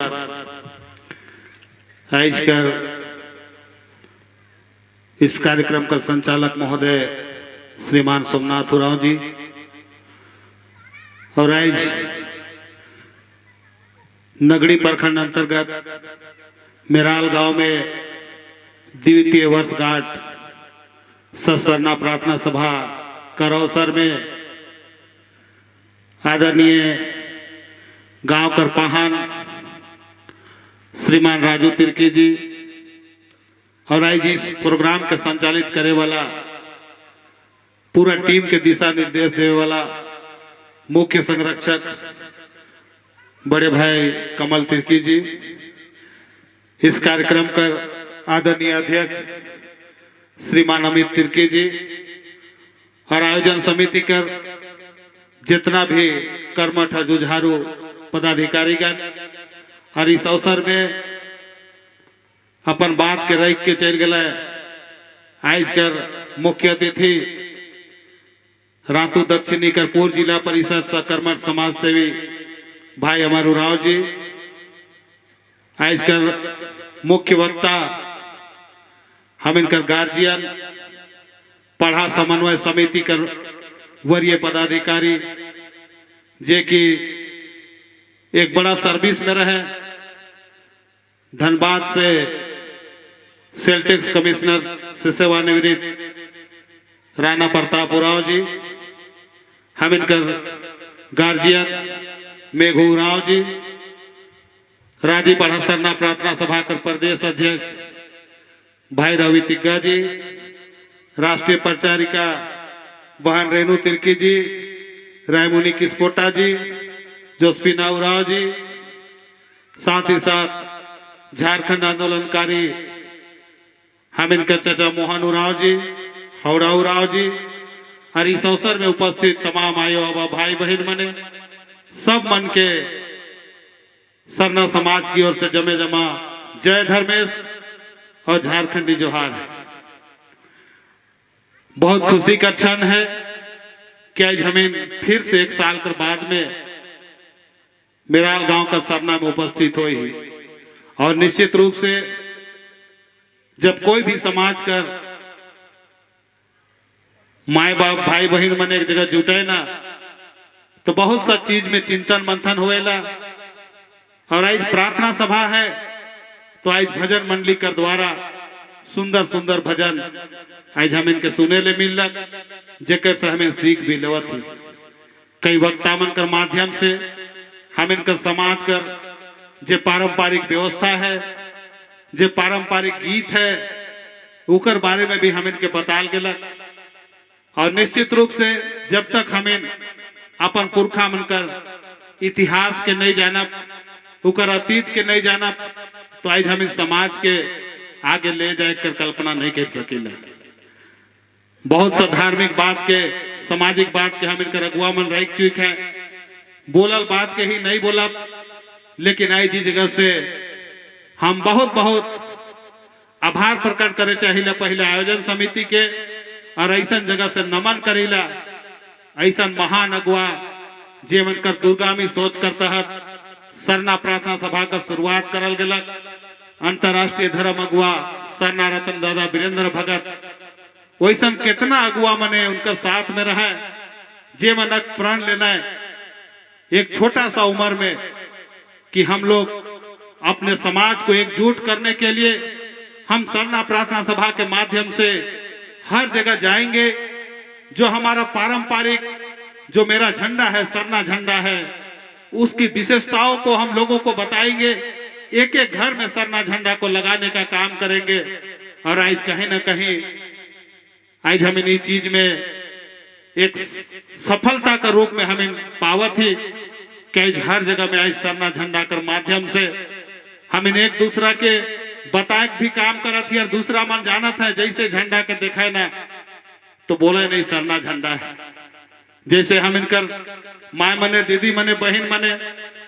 आज कर इस कार्यक्रम का संचालक महोदय श्रीमान सोमनाथ उरांव जी और आज नगड़ी प्रखंड अंतर्गत मेराल गांव में द्वितीय वर्षगांठ सत्सरना प्रार्थना सभा कर अवसर में आदरणीय गांव कर पाहन श्रीमान राजू तिर्की जी और आज इस प्रोग्राम के संचालित करे वाला पूरा टीम के दिशा निर्देश देने वाला मुख्य संरक्षक बड़े भाई कमल तिर्की जी, इस कार्यक्रम कर आदरणीय अध्यक्ष श्रीमान अमित तिर्की जी और आयोजन समिति कर जितना भी कर्मठ और जुझारू पदाधिकारीगण और इस अवसर में अपन बात के रख के चल गए आज कर मुख्य अतिथि रातू दक्षिणी कर्पूर जिला परिषद सकर्मठ समाज सेवी भाई अमर उरांव जी, आज कर मुख्य वक्ता हम इनकर गार्जियन पढ़ा समन्वय समिति कर वरीय पदाधिकारी जे कि एक बड़ा सर्विस में रहे, धनबाद से सेल टैक्स कमिश्नर से सेवानिवृत्त राणा प्रताप उरांव जी, हम इनकर गार्जियन मेघू उरांव जी, राजी पढ़ा सरना प्रार्थना सभा कर प्रदेश अध्यक्ष भाई रवि तिग्गा जी, राष्ट्रीय प्रचारिका बहन रेणु तिर्की जी, रायमुनि किस्पोटा जी, जोस्फिना उरांव जी, साथ ही साथ झारखंड आंदोलनकारी हम इनका चाचा मोहन उरांव जी, हौड़ा उरांव जी और इस अवसर में उपस्थित तमाम आयो बाबा भाई बहन मने सब मन के सरना समाज की ओर से जमे जमा जय धर्मेश और झारखंडी जोहार है। बहुत खुशी का क्षण है कि आज हमें फिर से एक साल के बाद में मेराल गांव का सरना में उपस्थित हुई और निश्चित रूप से जब कोई भी समाज कर माए बाप भाई बहन मन एक जगह जुटे ना तो बहुत सा चीज में चिंतन मंथन होएला और आज प्रार्थना सभा है तो आज भजन मंडली कर द्वारा सुंदर सुंदर भजन आज हम इनके सुने ले मिलक जेकर से हमें सीख भी लेवत थी। कई वक्ता मन कर माध्यम से हम इनकर समाज कर जे पारंपरिक व्यवस्था है, जे पारंपरिक गीत है उकर बारे में भी हम इनके बताल गेलक और निश्चित रूप से जब तक हमें अपन पुरखा मन कर इतिहास के नहीं जानब, उकर अतीत के नहीं जानब तो आज हम इस समाज के आगे ले जाए कर कल्पना नहीं कर सकेला। बहुत सा धार्मिक बात के सामाजिक बात के हम इनकर अगुआ मन रह चुके हैं, बोलल बात के ही नहीं बोला, लेकिन आई जी जगह से हम बहुत बहुत आभार प्रकट करे चाहिए पहले आयोजन समिति के और ऐसा जगह से नमन करेला ऐसा महान अगुआ जे मन कर दुर्गामी सोच कर तहत सरना प्रार्थना सभा का शुरुआत करल गेलक। अंतर्राष्ट्रीय धर्म अगुआ सरना रतन दादा वीरेंद्र भगत वैसा कितना अगुआ मने उनकर साथ में रहे जे मनक प्राण लेना एक छोटा सा उम्र में कि हम लोग अपने समाज को एकजुट करने के लिए हम सरना प्रार्थना सभा के माध्यम से हर जगह जाएंगे। जो हमारा पारंपरिक जो मेरा झंडा है सरना झंडा है उसकी विशेषताओं को हम लोगों को बताएंगे, एक एक घर में सरना झंडा को लगाने का काम करेंगे और आज कहीं ना कहीं आज हम इन चीज में एक सफलता का रूप में हमें पावत ही कि हर जगह में आज सरना झंडा कर माध्यम से हम इन एक दूसरा के बताए भी काम करत ही और दूसरा मन जानत है जैसे झंडा के देखे ना तो बोले नहीं सरना झंडा है। जैसे हम इनकर माए मने दीदी मने बहन मने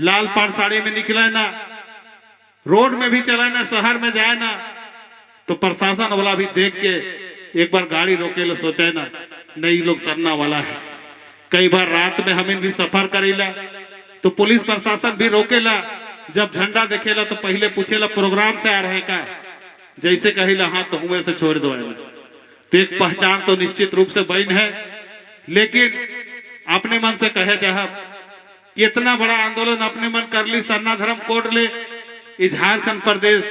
लाल पाड़ साड़ी में निकले ना, रोड में भी चले ना, शहर में जाए ना तो प्रशासन वाला भी देख के एक बार गाड़ी रोके ले सोचे ना नहीं लोग सरना वाला है। कई बार रात में हम भी सफर करेला तो पुलिस प्रशासन भी रोकेला जब झंडा देखेला तो पहले पूछेला प्रोग्राम से आ रहे का, जैसे कहिला हाँ तो हुए से छोड़ दो। तो एक पहचान तो निश्चित रूप से बन है, लेकिन अपने मन से कहे चाहब कि इतना बड़ा आंदोलन अपने मन कर ली, सरना धर्म कोड ले ई झारखंड प्रदेश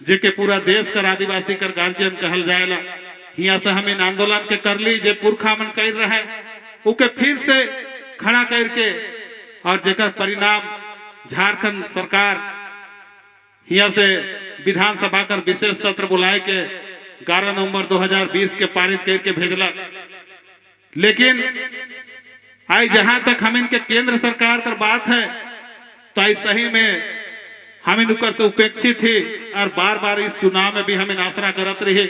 जेके पूरा देश कर आदिवासी कर गार्जियन कहल जाएला, यहाँ से हम इन आंदोलन के कर ली जे पुरखा मन कर रहे उके फिर से खड़ा करके, और जेकर परिणाम झारखंड सरकार यहाँ से विधानसभा कर विशेष सत्र बुलाए के 11 नवंबर 2020 के पारित करके भेजला। लेकिन आज जहां तक हम इनके केंद्र सरकार कर बात है तो आज सही में हम इन से उपेक्षित थी, और बार बार इस चुनाव में भी हम इन आसरा करत रहे।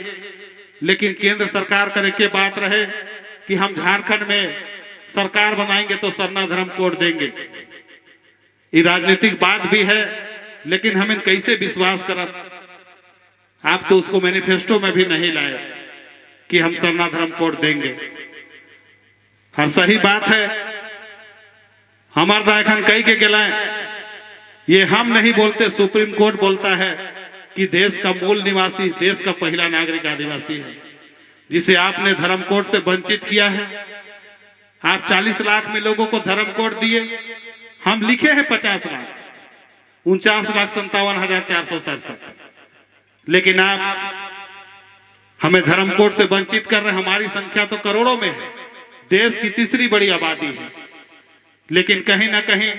लेकिन केंद्र सरकार करे के बात रहे कि हम झारखंड में सरकार बनाएंगे तो सरना धर्म कोड देंगे। ये राजनीतिक बात भी है, लेकिन हम इन कैसे विश्वास करब? आप तो उसको मैनिफेस्टो में भी नहीं लाए कि हम सरना धर्म कोड देंगे। हर सही बात है, हमार दाखन कई के गलाए, ये हम नहीं बोलते, सुप्रीम कोर्ट बोलता है कि देश का मूल निवासी, देश का पहला नागरिक आदिवासी है, जिसे आपने धर्म कोड से वंचित किया है। आप 40 लाख में लोगों को धर्म कोड दिए, हम लिखे हैं 50 लाख, 49,57,467, लेकिन आप हमें धर्म कोड से वंचित कर रहे हैं। हमारी संख्या तो करोड़ों में है, देश की तीसरी बड़ी आबादी है, लेकिन कहीं ना कहीं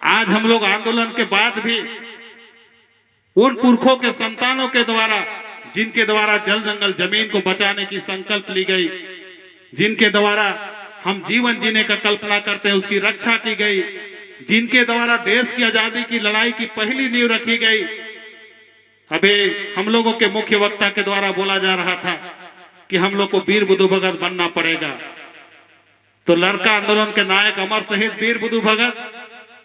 आज हम लोग आंदोलन के बाद भी उन पुरखों के संतानों के द्वारा, जिनके द्वारा जल जंगल जमीन को बचाने की संकल्प ली गई, जिनके द्वारा हम जीवन जीने का कल्पना करते हैं उसकी रक्षा की गई, जिनके द्वारा देश की आजादी की लड़ाई की पहली नींव रखी गई। अभी हम लोगों के मुख्य वक्ता के द्वारा बोला जा रहा था कि हम लोग को वीर बुद्धू भगत बनना पड़ेगा। तो लड़का आंदोलन के नायक अमर शहीद वीर बुद्धू भगत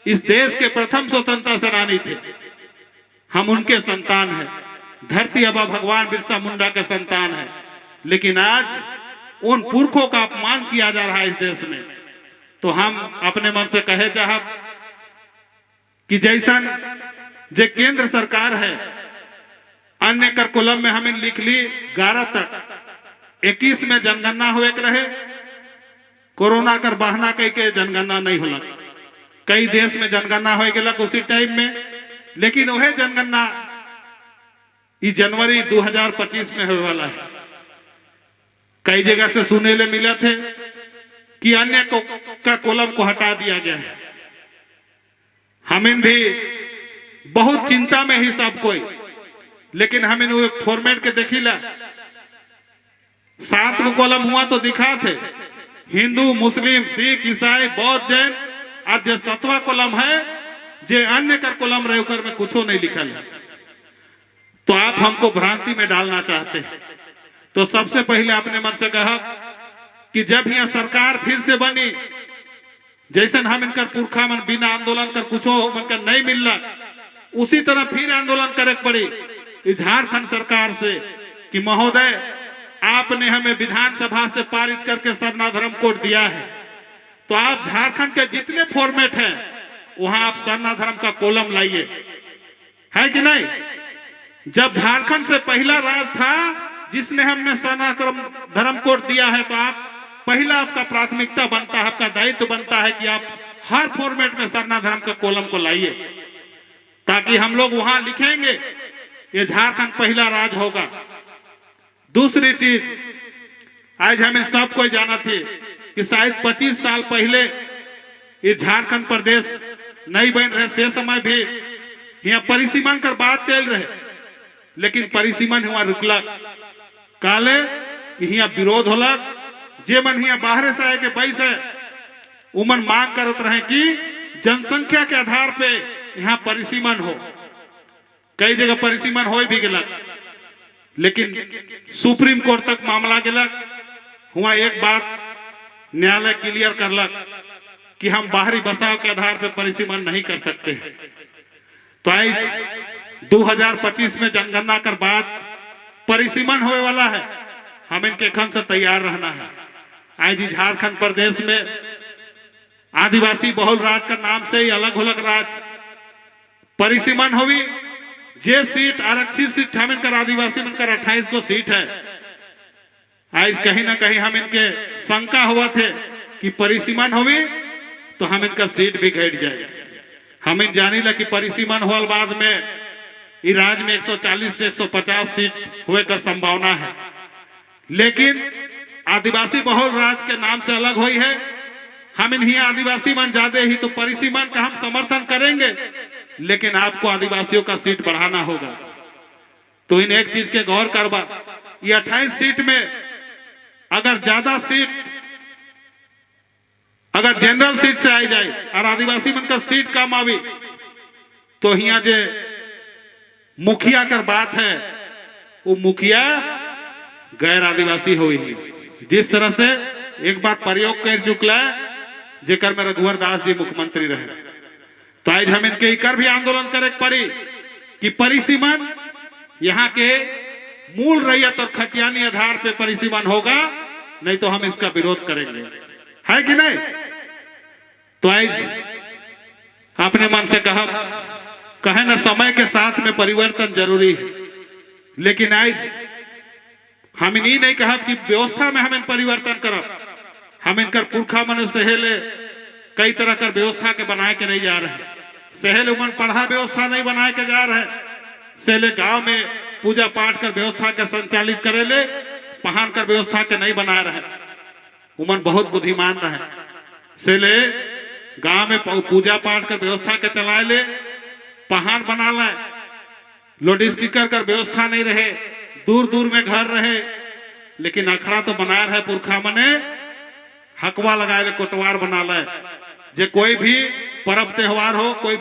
इस देश के प्रथम स्वतंत्रता सेनानी थे, हम उनके संतान हैं, धरती आबा भगवान बिरसा मुंडा के संतान हैं। लेकिन आज उन पुरखों का अपमान किया जा रहा है इस देश में। तो हम अपने मन से कहे चाहब कि जैसन जे केंद्र सरकार है, अन्य करिकुलम में हमें लिख ली 11 तक 21 में जनगणना हुए रहे, कोरोना कर बहाना कह के जनगणना नहीं होला। कई देश में जनगणना हो गया उसी टाइम में, लेकिन वह जनगणना इस जनवरी 2025 में होने वाला है। कई जगह से सुने ले मिला थे कि अन्य का कॉलम को हटा दिया गया है। हमें भी बहुत चिंता में ही सब कोई, लेकिन हमें वो फॉर्मेट के देखिला 7 को कॉलम हुआ तो दिखा थे, हिंदू, मुस्लिम, सिख, ईसाई, बौद्ध, जैन, और जो 7वां कॉलम है जे अन्य कर कॉलम रहे कर में कुछ नहीं लिखा है। तो आप हमको भ्रांति में डालना चाहते हैं। तो सबसे पहले अपने मन से कहा कि जब यहाँ सरकार फिर से बनी, जैसन हम इनकर पुरखा मन बिना आंदोलन कर कुछ मनकर नहीं मिल रहा, उसी तरह फिर आंदोलन करे पड़ी झारखंड सरकार से कि महोदय आपने हमें विधानसभा से पारित करके सरना धर्म कोड दिया है, तो आप झारखंड के जितने फॉर्मेट हैं वहां आप सरना धर्म का कॉलम लाइए, है कि नहीं? जब झारखंड से पहला राज्य था जिसने हमने सरना धर्म कोड दिया है, तो आप पहला आपका प्राथमिकता बनता है, आपका दायित्व बनता है कि आप हर फॉर्मेट में सरना धर्म के कॉलम को लाइए, ताकि हम लोग वहां लिखेंगे ये झारखंड पहला राज्य होगा। दूसरी चीज, आज हमें सब कोई जाना थी कि शायद 25 साल पहले ये झारखंड प्रदेश नहीं बन रहे, से समय भी यहाँ परिसीमन कर बात चल रहे, लेकिन परिसीमन हुआ रुकलक काले कि यहाँ विरोध होलक। जे मन यहाँ बाहर से आए के बैस है उमन मांग करत रहे कि जनसंख्या के आधार पे यहाँ परिसीमन हो। कई जगह परिसीमन हो भी गलक, लेकिन सुप्रीम कोर्ट तक मामला गलक। हुआ एक बात न्यायालय क्लियर करलक कि हम बाहरी बसाव के आधार पर परिसीमन नहीं कर सकते। तो आज 2025 में जनगणना कर बाद परिसीमन होने वाला है, हम इनके खन से तैयार रहना है। आज झारखंड प्रदेश में आदिवासी बहुल राज्य का नाम से ही अलग अलग राज्य परिसीमन होवी जे सीट आरक्षित सीट हम इनकर आदिवासी मनकर 28 को सीट है। आज कहीं ना कहीं हम इनके शंका हुआ थे कि परिसीमन होवी तो हम इनका सीट भी घट जाएगा। हम इन जानी ला कि परिसीमन होल बाद में इस राज्य में 140 से 150 सीट हुए कर संभावना है, लेकिन आदिवासी बहुल राज्य के नाम से अलग हुई है। हम इन्हीं आदिवासी मन ज्यादा ही तो परिसीमन का हम समर्थन करेंगे, लेकिन आपको आदिवासियों का सीट बढ़ाना होगा। तो इन एक चीज के गौर करवा, ये 28 सीट में अगर ज्यादा सीट अगर जनरल सीट से आई जाए और आदिवासी मन का सीट कम आवी तो यहाँ जे मुखिया कर बात है वो मुखिया गैर आदिवासी हुई ही। जिस तरह से एक बार प्रयोग कर चुकला जेकर में रघुवर दास जी मुख्यमंत्री रहे, तो आज हम इनके इकर भी आंदोलन करे पड़ी कि परिसीमन यहाँ के मूल रैयत और खतियानी आधार पे परिसीमन होगा, नहीं तो हम इसका विरोध करेंगे, है कि नहीं। तो आज अपने मन से कहे ना समय के साथ में परिवर्तन जरूरी है, लेकिन आज हम नहीं नहीं कहा कि व्यवस्था में हम इन परिवर्तन करब। हम इनकर पुरखा मन सहेले कई तरह कर व्यवस्था के बनाए के नहीं जा रहे। सहेले उमन पढ़ा व्यवस्था नहीं बनाए के जा रहे। सहेले गांव में पूजा पाठ कर व्यवस्था के संचालित करेले, पहान कर व्यवस्था के नहीं बना रहे। उमन बहुत बुद्धिमान रहे। सहेले गांव में पूजा पाठ कर व्यवस्था के चलाए ले, पहान बना ले, लाउड स्पीकर कर व्यवस्था नहीं रहे, दूर दूर में घर रहे, लेकिन अखड़ा तो बना रहे पुरखा मने, हकवा लगाए ले, कोटवार बना ले। जे कोई भी पर्व त्योहार हो, कोई